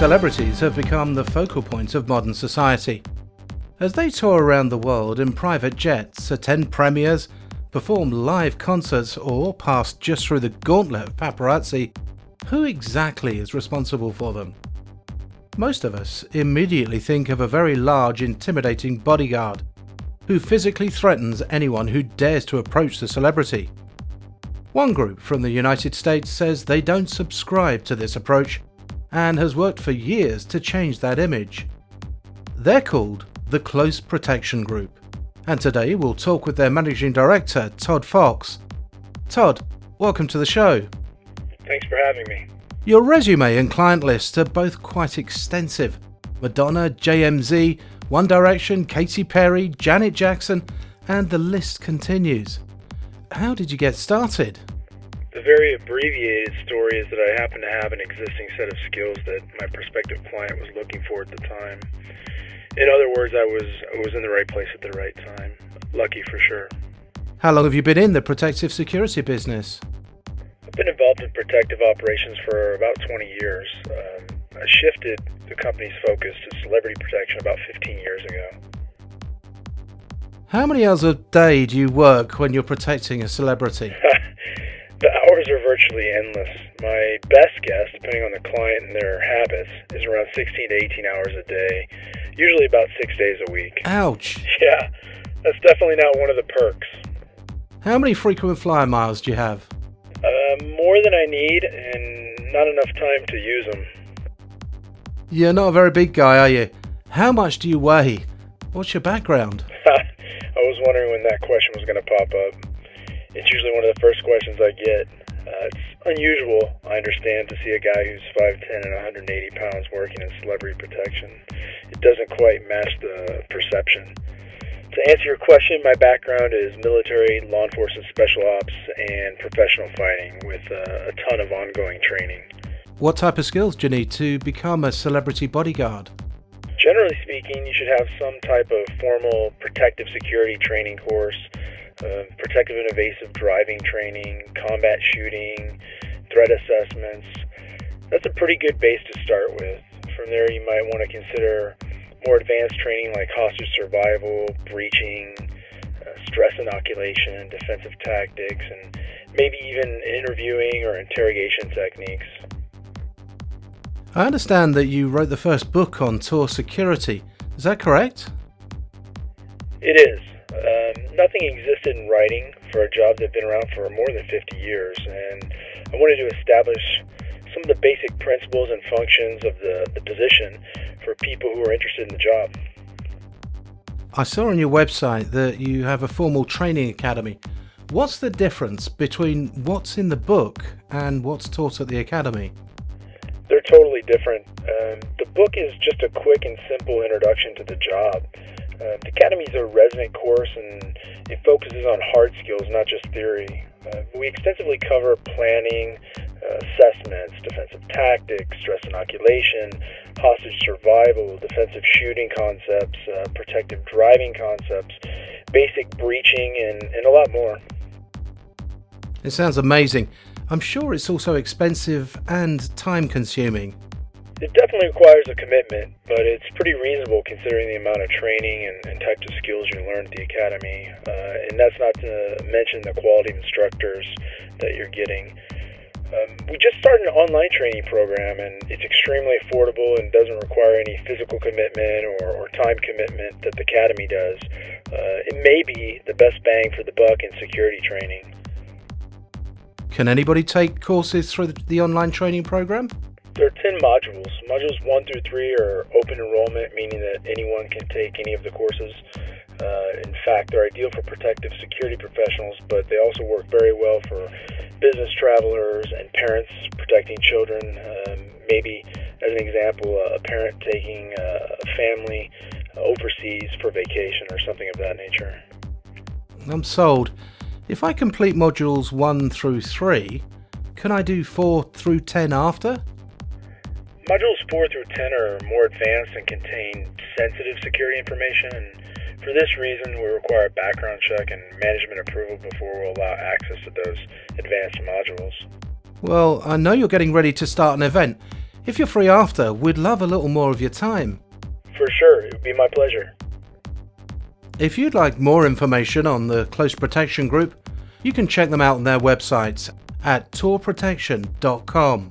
Celebrities have become the focal point of modern society. As they tour around the world in private jets, attend premieres, perform live concerts, or pass just through the gauntlet of paparazzi, who exactly is responsible for them? Most of us immediately think of a very large, intimidating bodyguard who physically threatens anyone who dares to approach the celebrity. One group from the United States says they don't subscribe to this approach and has worked for years to change that image. They're called the Close Protection Group, and today we'll talk with their managing director, Todd Fox. Todd, welcome to the show. Thanks for having me. Your resume and client list are both quite extensive. Madonna, JMZ, One Direction, Katy Perry, Janet Jackson, and the list continues. How did you get started? The very abbreviated story is that I happen to have an existing set of skills that my prospective client was looking for at the time. In other words, I was in the right place at the right time. Lucky for sure. How long have you been in the protective security business? I've been involved in protective operations for about 20 years. I shifted the company's focus to celebrity protection about 15 years ago. How many hours a day do you work when you're protecting a celebrity? The hours are virtually endless. My best guess, depending on the client and their habits, is around 16 to 18 hours a day, usually about 6 days a week. Ouch! Yeah, that's definitely not one of the perks. How many frequent flyer miles do you have? More than I need and not enough time to use them. You're not a very big guy, are you? How much do you weigh? What's your background? I was wondering when that question was going to pop up. It's usually one of the first questions I get. It's unusual, I understand, to see a guy who's 5'10" and 180 pounds working in celebrity protection. It doesn't quite match the perception. To answer your question, my background is military, law enforcement, special ops, and professional fighting with a ton of ongoing training. What type of skills do you need to become a celebrity bodyguard? Generally speaking, you should have some type of formal protective security training course, protective and evasive driving training, combat shooting, threat assessments. That's a pretty good base to start with. From there, you might want to consider more advanced training like hostage survival, breaching, stress inoculation, defensive tactics, and maybe even interviewing or interrogation techniques. I understand that you wrote the first book on tour security. Is that correct? It is. Nothing existed in writing for a job that had been around for more than 50 years, and I wanted to establish some of the basic principles and functions of the position for people who are interested in the job. I saw on your website that you have a formal training academy. What's the difference between what's in the book and what's taught at the academy? They're totally different. The book is just a quick and simple introduction to the job. The Academy is a resident course and it focuses on hard skills, not just theory. We extensively cover planning, assessments, defensive tactics, stress inoculation, hostage survival, defensive shooting concepts, protective driving concepts, basic breaching, and a lot more. It sounds amazing. I'm sure it's also expensive and time-consuming. It definitely requires a commitment, but it's pretty reasonable considering the amount of training and types of skills you learn at the academy. And that's not to mention the quality of instructors that you're getting. We just started an online training program, and it's extremely affordable and doesn't require any physical commitment or time commitment that the academy does. It may be the best bang for the buck in security training. Can anybody take courses through the online training program? There are 10 modules. Modules 1 through 3 are open enrollment, meaning that anyone can take any of the courses. In fact, they're ideal for protective security professionals, but they also work very well for business travelers and parents protecting children. Maybe, as an example, a parent taking a family overseas for vacation or something of that nature. I'm sold. If I complete modules 1 through 3, can I do 4 through 10 after? Modules 4 through 10 are more advanced and contain sensitive security information, and for this reason we require a background check and management approval before we'll allow access to those advanced modules. Well, I know you're getting ready to start an event. If you're free after, we'd love a little more of your time. For sure, it would be my pleasure. If you'd like more information on the Close Protection Group, you can check them out on their websites at torprotection.com.